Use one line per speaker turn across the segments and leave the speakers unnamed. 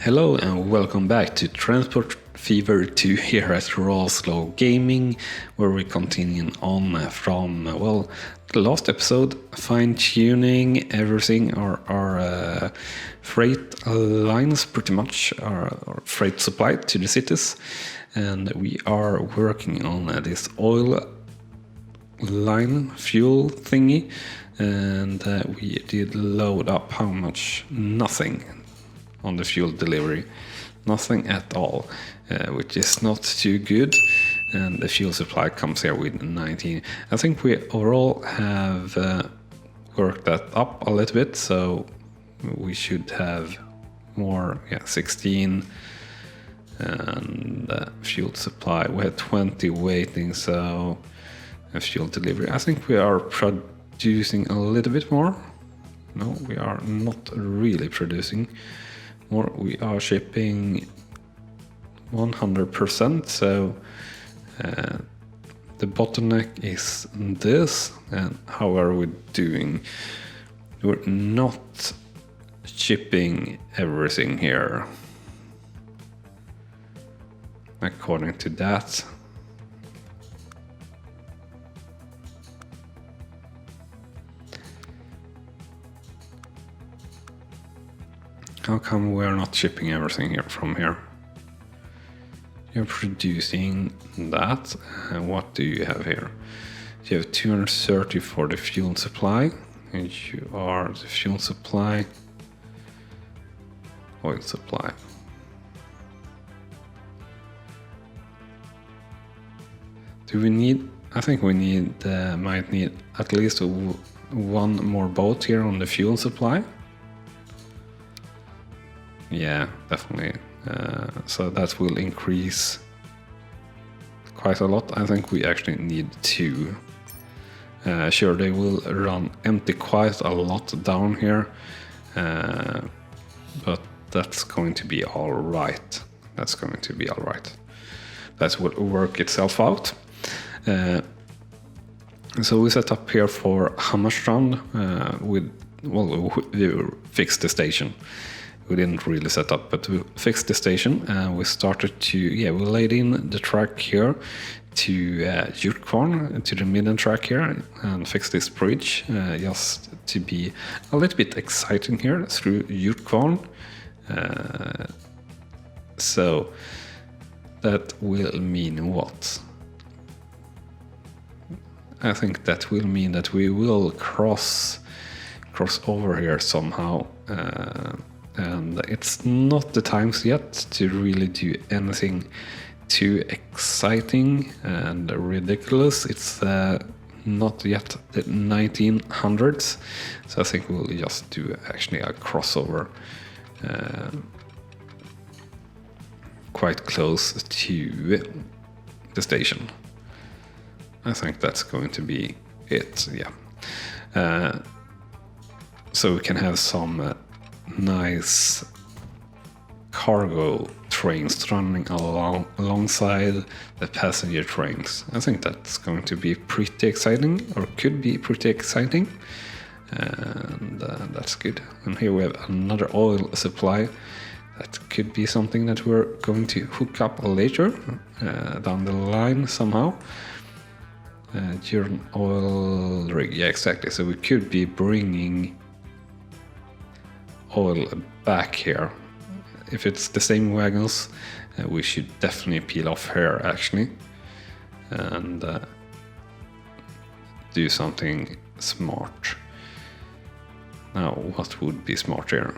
Hello and welcome back to Transport Fever 2 here at RawSlowGaming, where we continue on from, the last episode, fine-tuning everything, our freight lines, pretty much, our freight supply to the cities. And we are working on this oil line fuel thingy, and we did load up how much? Nothing on the fuel delivery, nothing at all, which is not too good. And the fuel supply comes here with 19. I think we overall have worked that up a little bit, so we should have more, 16. And fuel supply, we had 20 waiting, so fuel delivery, I think we are producing a little bit more. No, we are not really producing more. We are shipping 100%, so the bottleneck is this. And how are we doing? We're not shipping everything here according to that. How come we're not shipping everything here from here? You're producing that. And what do you have here? You have 230 for the fuel supply, and you are the fuel supply, oil supply. Do we need? I think we need might need at least one more boat here on the fuel supply. Yeah, definitely. So that will increase quite a lot. I think we actually need two. Sure, they will run empty quite a lot down here, but that's going to be all right. That's going to be all right. That will work itself out. So we set up here for Hammarstrand we fixed the station. We didn't really set up, but we fixed the station, and we started to, we laid in the track here to Drylands, to the midden track here, and fixed this bridge just to be a little bit exciting here through Drylands. So that will mean what? I think that will mean that we will cross over here somehow. And it's not the times yet to really do anything too exciting and ridiculous. It's not yet the 1900s, so I think we'll just do actually a crossover quite close to the station. I think that's going to be it, so we can have some nice cargo trains running alongside the passenger trains. I think that's going to be pretty exciting, or could be pretty exciting, and that's good. And here we have another oil supply. That could be something that we're going to hook up later down the line somehow. During oil rig, exactly. So we could be bringing oil back here. If it's the same wagons, we should definitely peel off here actually, and do something smart. Now, what would be smart here?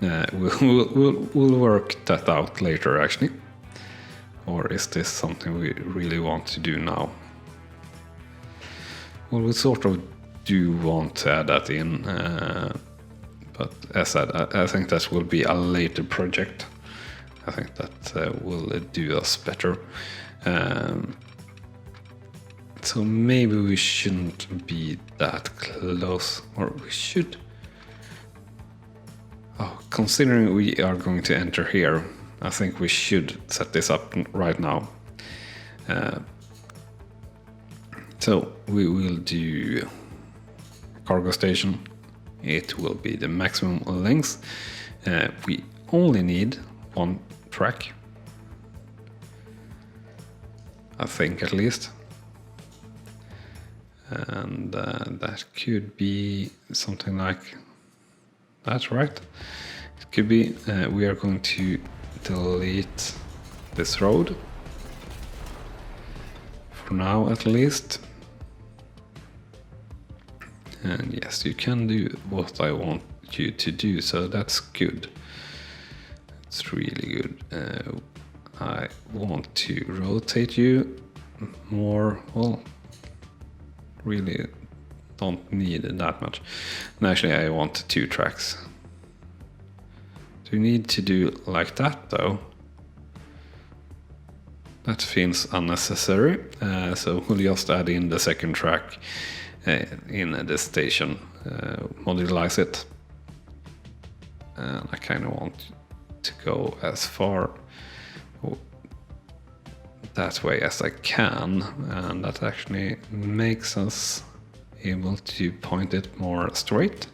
We'll work that out later actually. Or is this something we really want to do now? Well, we sort of do want to add that in, but as said, I think that will be a later project. I think that will do us better. So maybe we shouldn't be that close, or we should. Oh, considering we are going to enter here, I think we should set this up right now. So we will do cargo station it will be the maximum length. We only need one track, I think, at least. And that could be something like that, right? It could be we are going to delete this road for now, at least. And yes, you can do what I want you to do, so that's good. It's really good. I want to rotate you more. Well, really don't need that much. And actually, I want 2 tracks. Do you need to do like that, though? That feels unnecessary. So we'll just add in the second track in the station, modularize it. And I kind of want to go as far that way as I can, and that actually makes us able to point it more straight.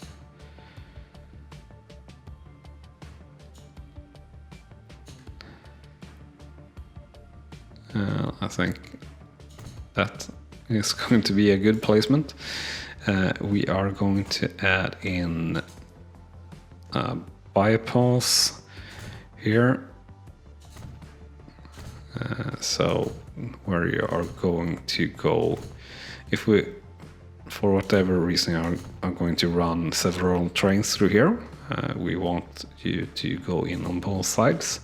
I think that is going to be a good placement. We are going to add in a bypass here. So where you are going to go, if we, for whatever reason, are going to run several trains through here, we want you to go in on both sides.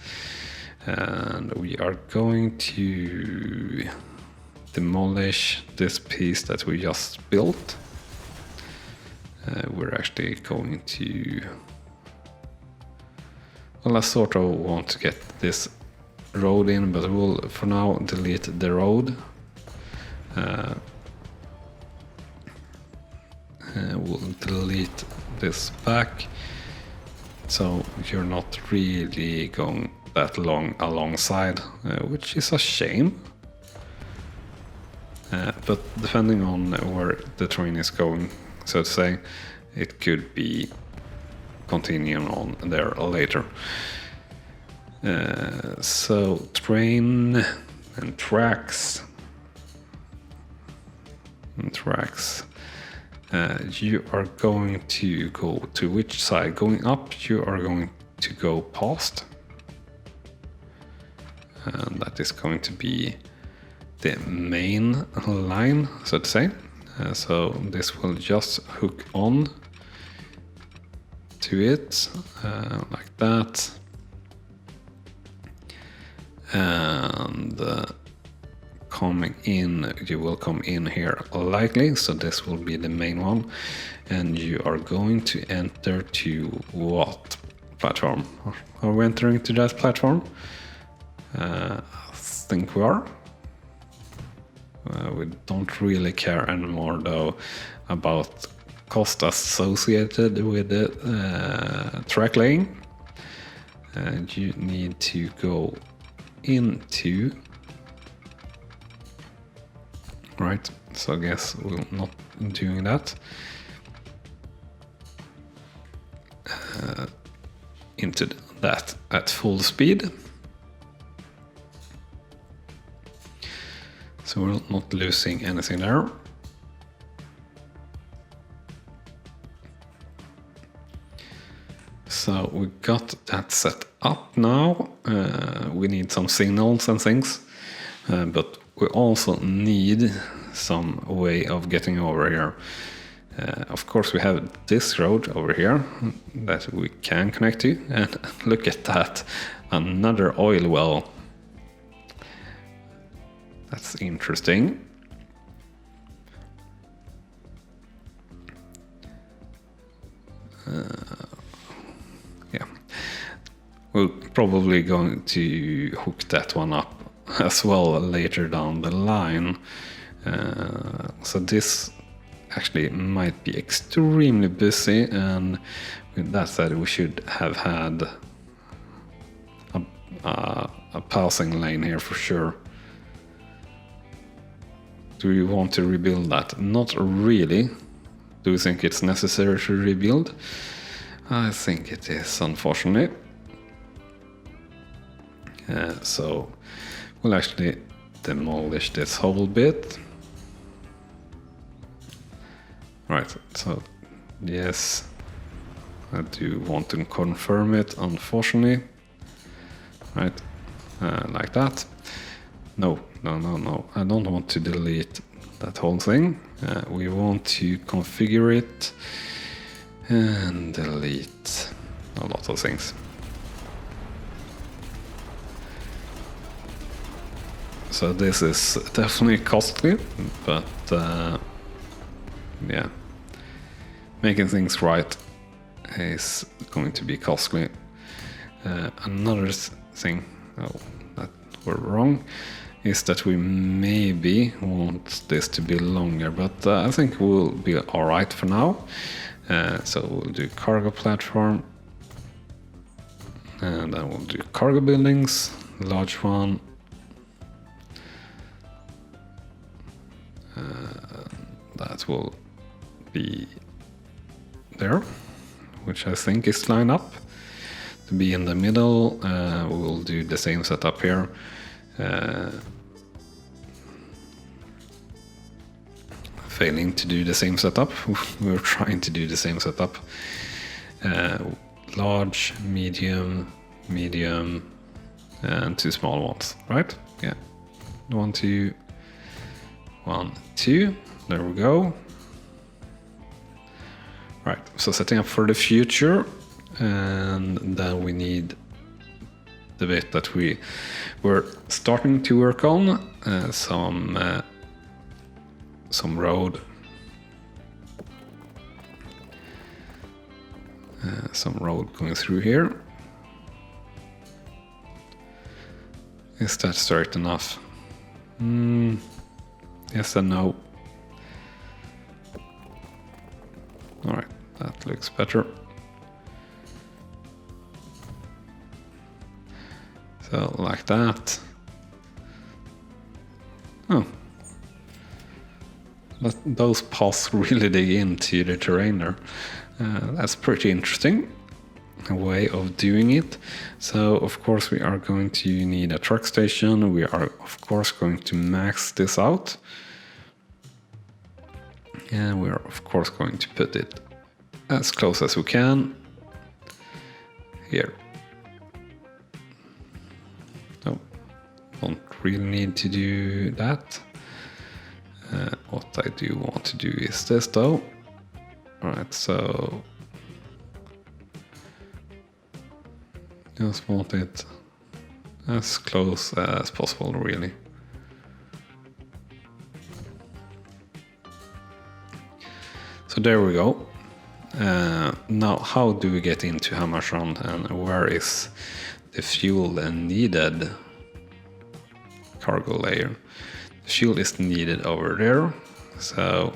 And we are going to demolish this piece that we just built. We're actually going to, well, I sort of want to get this road in, but we'll for now delete the road. We'll delete this back, so you're not really going that long alongside, which is a shame. But depending on where the train is going, so to say, it could be continuing on there later. So train and tracks. You are going to go to which side? Going up, you are going to go past. And that is going to be the main line, so to say. So this will just hook on to it like that. And coming in, you will come in here likely, so this will be the main one. And you are going to enter to what platform? Are we entering to that platform? I think we are. We don't really care anymore, though, about cost associated with the track laying. And you need to go into, right? So I guess we're not doing that. Into that at full speed. So we're not losing anything there. So we got that set up now. We need some signals and things, but we also need some way of getting over here. Of course, we have this road over here that we can connect to, and look at that, another oil well. That's interesting. Yeah, we're probably going to hook that one up as well later down the line. So this actually might be extremely busy, and with that said, we should have had a passing lane here for sure. Do you want to rebuild that? Not really. Do you think it's necessary to rebuild? I think it is, unfortunately. So we'll actually demolish this whole bit. Right, so yes, I do want to confirm it, unfortunately. Right, like that. No, I don't want to delete that whole thing. We want to configure it and delete a lot of things. So this is definitely costly, but yeah, making things right is going to be costly. Another thing that we're wrong is that we maybe want this to be longer, but I think we'll be alright for now. So we'll do cargo platform, and then we'll do cargo buildings, large one. That will be there, which I think is lined up to be in the middle. We'll do the same setup here. Failing to do the same setup. We're trying to do the same setup. Large, medium, and two small ones, right? Yeah. 1, 2, 1, 2. There we go. Right, so setting up for the future, and then we need the bit that we were starting to work on, some road, some road going through here. Is that straight enough? Yes and no. All right, that looks better. So like that. Oh, but those paths really dig into the terrain there. That's pretty interesting, a way of doing it. So of course we are going to need a truck station. We are of course going to max this out. And we are of course going to put it as close as we can here. No, don't really need to do that. What I do want to do is this though. Alright, so just want it as close as possible, really. So there we go. Now, how do we get into Hammarsund, and where is the fuel needed cargo layer? The fuel is needed over there, so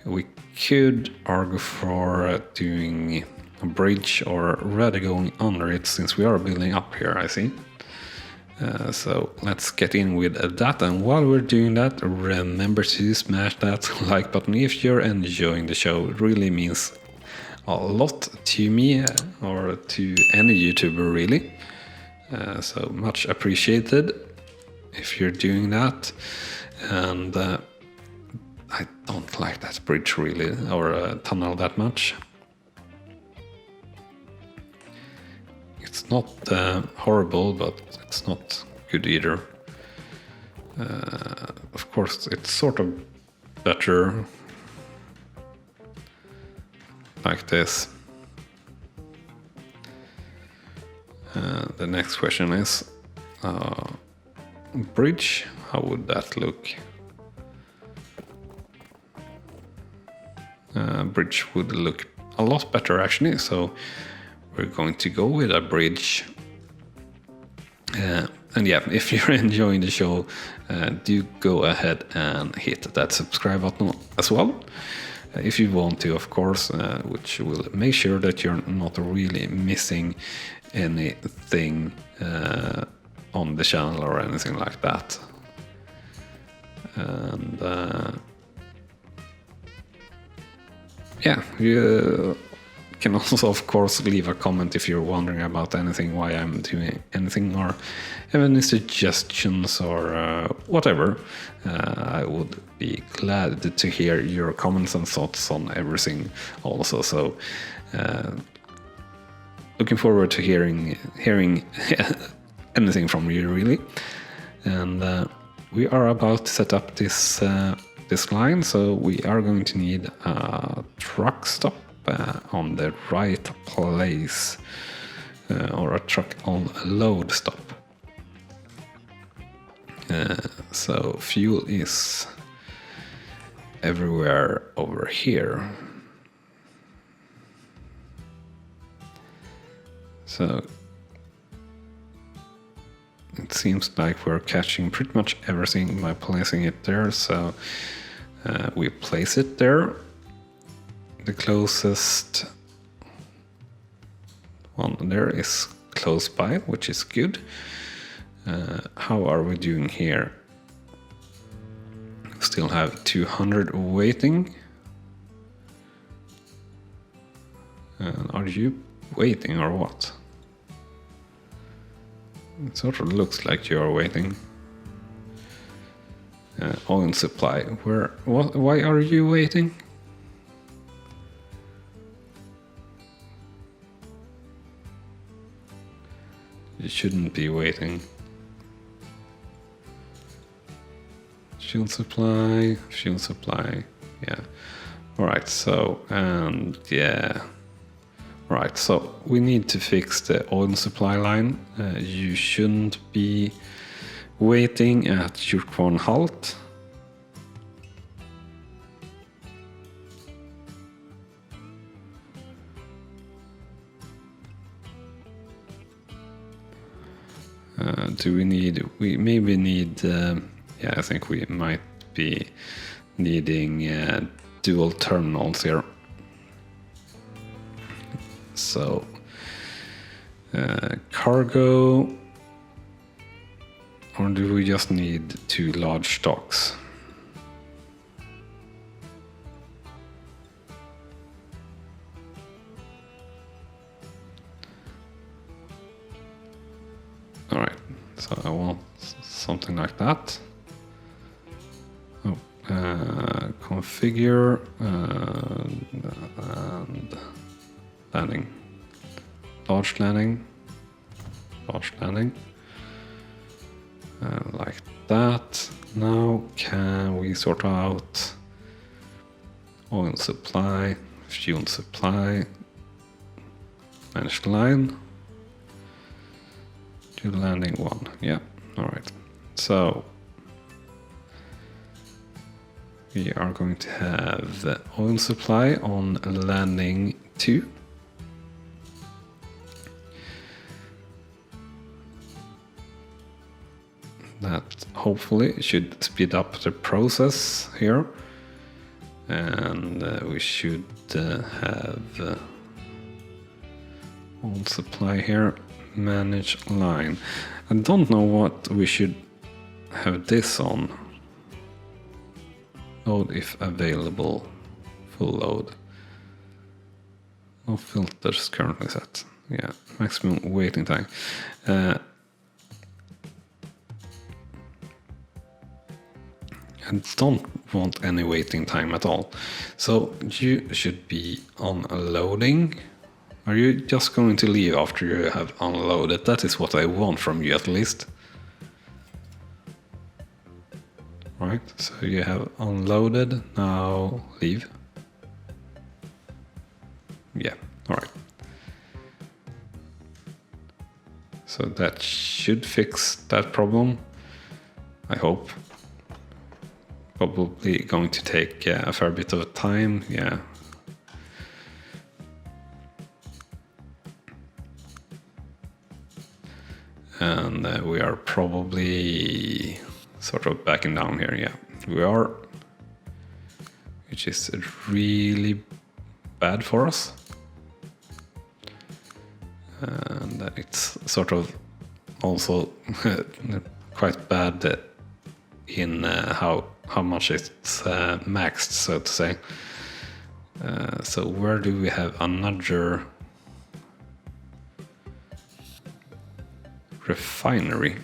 we could argue for doing a bridge, or rather going under it, since we are building up here, I see. So let's get in with that, and while we're doing that, remember to smash that like button if you're enjoying the show. It really means a lot to me, or to any YouTuber really. So much appreciated if you're doing that. And I don't like that bridge really, or tunnel that much. It's not horrible, but it's not good either. Of course, it's sort of better like this. The next question is bridge. How would that look? Bridge would look a lot better actually, so we're going to go with a bridge. And yeah, if you're enjoying the show, do go ahead and hit that subscribe button as well. If you want to, of course, which will make sure that you're not really missing anything on the channel or anything like that. And yeah, you can also, of course, leave a comment if you're wondering about anything, why I'm doing anything, or have any suggestions or whatever. I would be glad to hear your comments and thoughts on everything also. So looking forward to hearing anything from you, really. And we are about to set up this line, so we are going to need a truck stop on the right place, or a truck on load stop. So fuel is everywhere over here. So it seems like we're catching pretty much everything by placing it there. So we place it there. The closest one there is close by, which is good. How are we doing here? Still have 200 waiting. Are you waiting or what? It sort of looks like you are waiting. Oil supply. Why are you waiting? You shouldn't be waiting. Fuel supply, yeah. Alright, so, and yeah. Alright, so we need to fix the oil supply line. You shouldn't be waiting at Djurgården halt. We maybe need, yeah, I think we might be needing dual terminals here. So, cargo, or do we just need 2 large stocks? Alright, so I want something like that. Oh, configure and landing. Large landing. Like that. Now can we sort out oil supply, fuel supply, manage line. To landing 1, yeah, alright. So we are going to have the oil supply on landing 2. That hopefully should speed up the process here. And we should have oil supply here. Manage line. I don't know what we should have this on. Load if available. Full load. No filters currently set. Yeah, maximum waiting time. I don't want any waiting time at all. So you should be on loading. Are you just going to leave after you have unloaded? That is what I want from you, at least. Right, so you have unloaded, now leave. Yeah, alright. So that should fix that problem, I hope. Probably going to take a fair bit of time, yeah. And we are probably sort of backing down here, yeah. We are, which is really bad for us. And it's sort of also quite bad in how much it's maxed, so to say. So where do we have another refinery?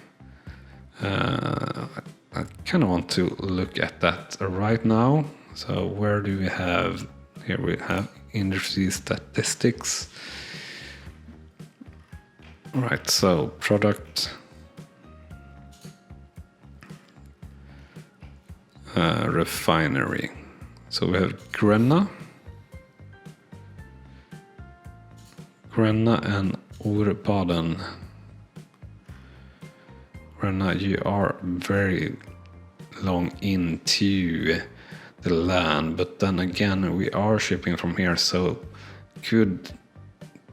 I kind of want to look at that right now. So where do we have? Here we have industry statistics. Right, so product refinery. So we have Gränna and Urbaden. Gränna, you are very long into the land, but then again we are shipping from here, so could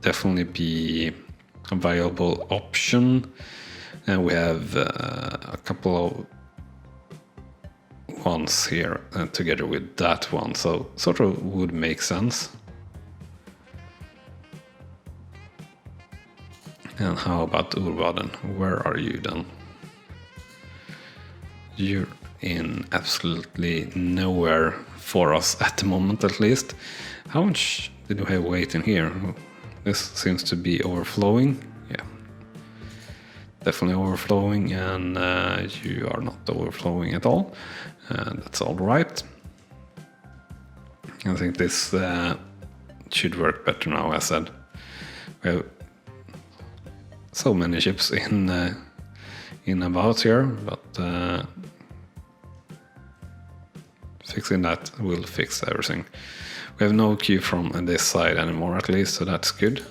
definitely be a viable option. And we have a couple of ones here together with that one, so sort of would make sense. And how about Urbaden? Where are you then? You're in absolutely nowhere for us at the moment, at least. How much did we have weight in here? This seems to be overflowing. Yeah, definitely overflowing, and you are not overflowing at all. That's all right. I think this should work better now. As I said, we have so many ships in about here, but fixing that will fix everything. We have no queue from this side anymore, at least, so that's good.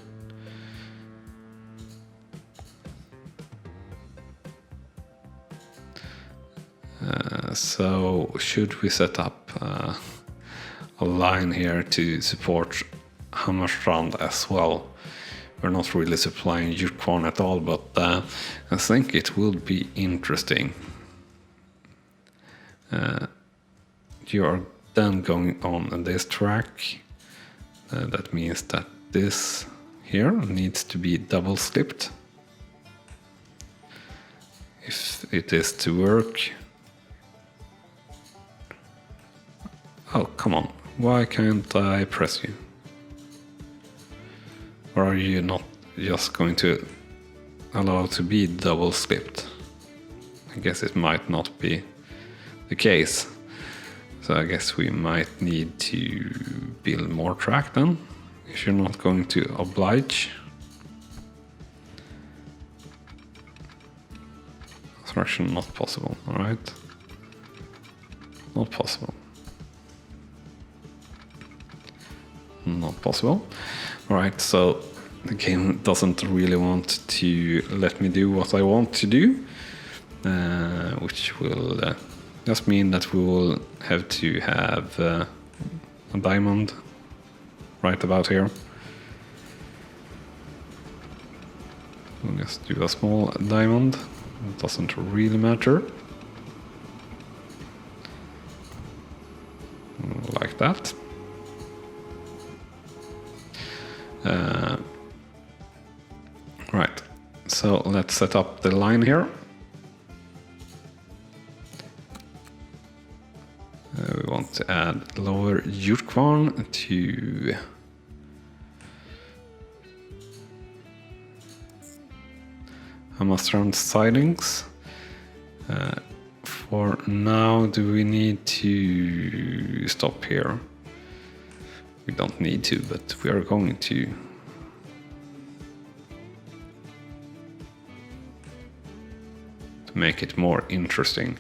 So should we set up a line here to support Hammarstrand as well? We're not really supplying Djurgården at all, but I think it will be interesting. You are then going on this track. That means that this here needs to be double slipped if it is to work. Oh, come on. Why can't I press you? Or are you not just going to allow to be double slipped? I guess it might not be the case. So I guess we might need to build more track then, if you're not going to oblige. Construction not possible, alright. Not possible. Not possible. Alright, so the game doesn't really want to let me do what I want to do, which will just mean that we will have to have a diamond right about here. We'll just do a small diamond, it doesn't really matter. Like that. Right, so let's set up the line here. We want to add lower Djurgården to Hammarstrand sidings. For now, do we need to stop here? We don't need to, but we are going to. To make it more interesting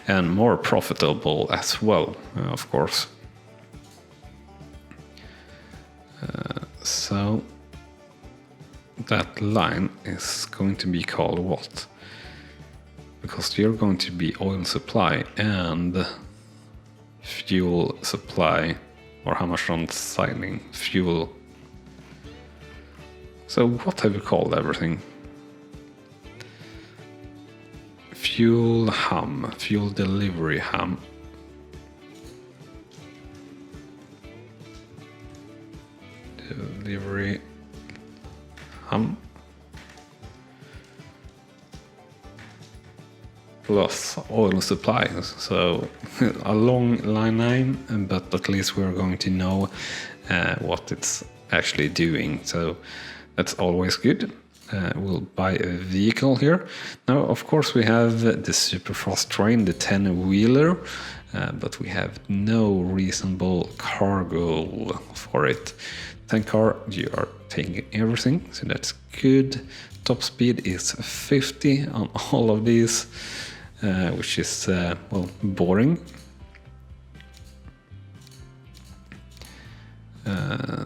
and more profitable as well, of course. So that line is going to be called what? Because you're going to be oil supply and fuel supply, or Hammarstrand siding fuel. So what have you called everything? Fuel ham, fuel delivery ham. Delivery ham. plus oil supply. So a long line name, but at least we're going to know what it's actually doing. So that's always good. We'll buy a vehicle here. Now, of course, we have the Superfast train, the 10-wheeler, but we have no reasonable cargo for it. 10 car, you are taking everything, so that's good. Top speed is 50 on all of these, which is, well, boring.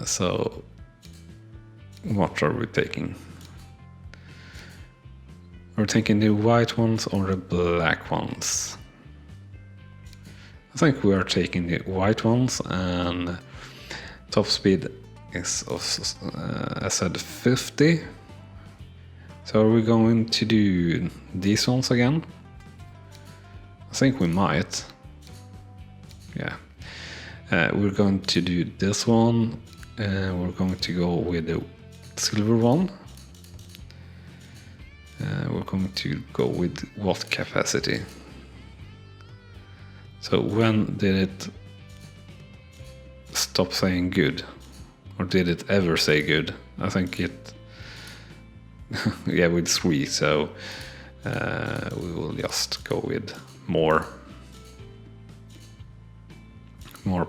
So, what are we taking? We're taking the white ones or the black ones. I think we are taking the white ones, and top speed is, I said, 50. So are we going to do these ones again? I think we might. Yeah. We're going to do this one. We're going to go with the silver one. We're going to go with what capacity? So when did it stop saying good? Or did it ever say good? I think it... yeah, with 3, so we will just go with more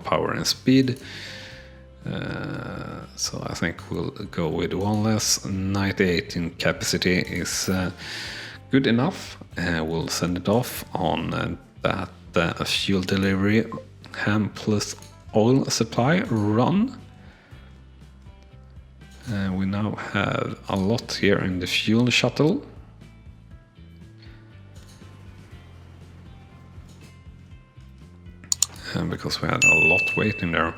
power and speed. So I think we'll go with one less. 98 in capacity is good enough. We'll send it off on that fuel delivery ham plus oil supply run. We now have a lot here in the fuel shuttle. Because we had a lot waiting there.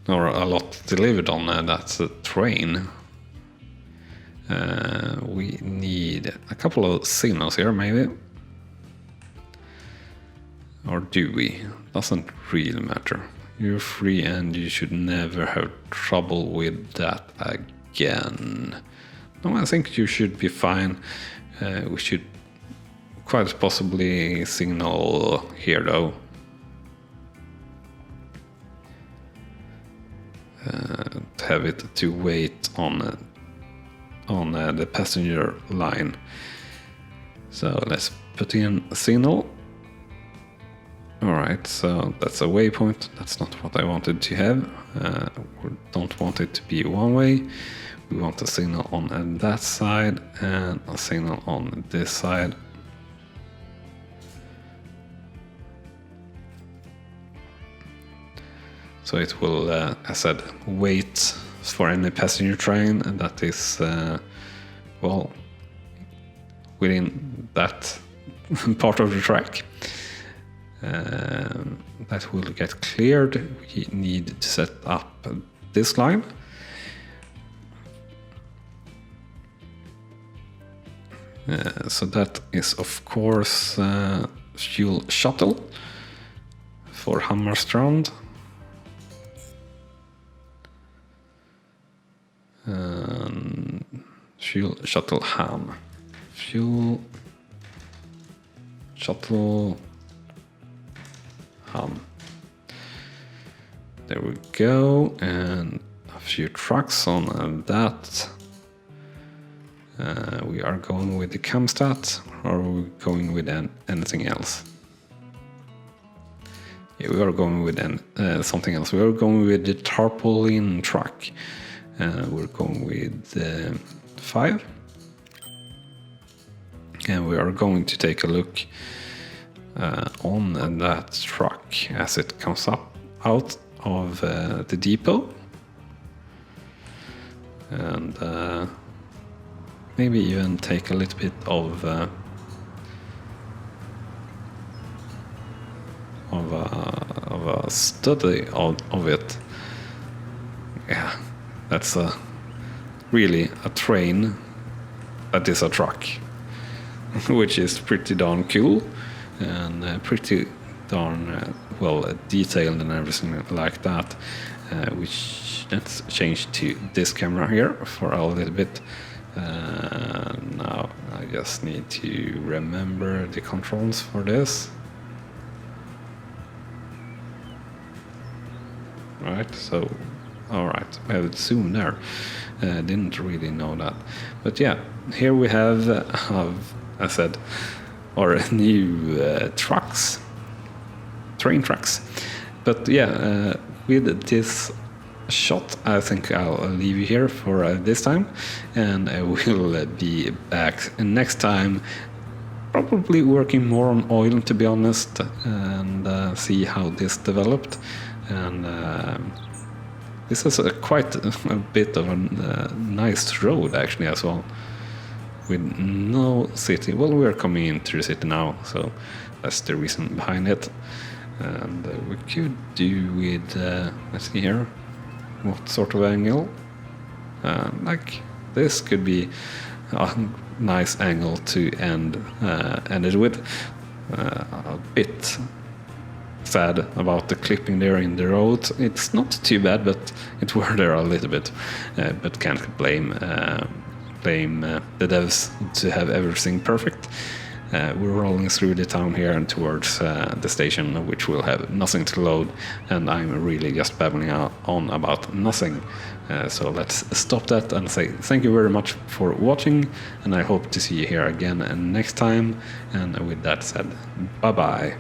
Or a lot delivered on that train. We need a couple of signals here, maybe. Or do we? Doesn't really matter. You're free and you should never have trouble with that again. No, I think you should be fine. We should quite possibly signal here though. Have it to wait on the passenger line. So let's put in a signal. Alright, so that's a waypoint. That's not what I wanted to have. We don't want it to be one way. We want a signal on that side and a signal on this side. So it will, as I said, wait for any passenger train that is, well, within that part of the track. That will get cleared. We need to set up this line. So that is, of course, fuel shuttle for Hammarstrand. Fuel shuttle ham. Fuel shuttle ham. There we go, and a few trucks on that. We are going with the Camstat, or are we going with anything else? Yeah, we are going with something else. We are going with the tarpaulin truck. We're going with 5. And we are going to take a look on that truck as it comes out of the depot. And maybe even take a little bit of a study of it. Yeah, that's really a train that is a truck, which is pretty darn cool and pretty darn well detailed and everything like that. Which let's change to this camera here for a little bit. Now I just need to remember the controls for this. Right, so alright, we have it zoom there. Didn't really know that. But yeah, here we have, I said, our new trucks, train tracks. But yeah, with this shot, I think I'll leave you here for this time, and I will be back next time, probably working more on oil, to be honest, and see how this developed. And this is quite a bit of a nice road actually as well, with no city. Well, we're coming into the city now, so that's the reason behind it. And we could do with, let's see here, what sort of angle. Like this could be a nice angle to end it with. A bit sad about the clipping there in the road. It's not too bad, but it were there a little bit. But can't blame the devs to have everything perfect. We're rolling through the town here and towards the station, which will have nothing to load, and I'm really just babbling on about nothing. So let's stop that and say thank you very much for watching, and I hope to see you here again next time. And with that said, bye bye.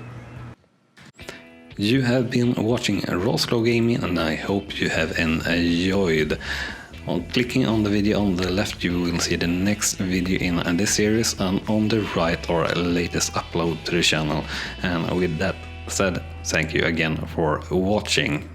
You have been watching RawSlowGaming, and I hope you have enjoyed. On clicking on the video on the left, you will see the next video in this series, and on the right our latest upload to the channel. And with that said, thank you again for watching.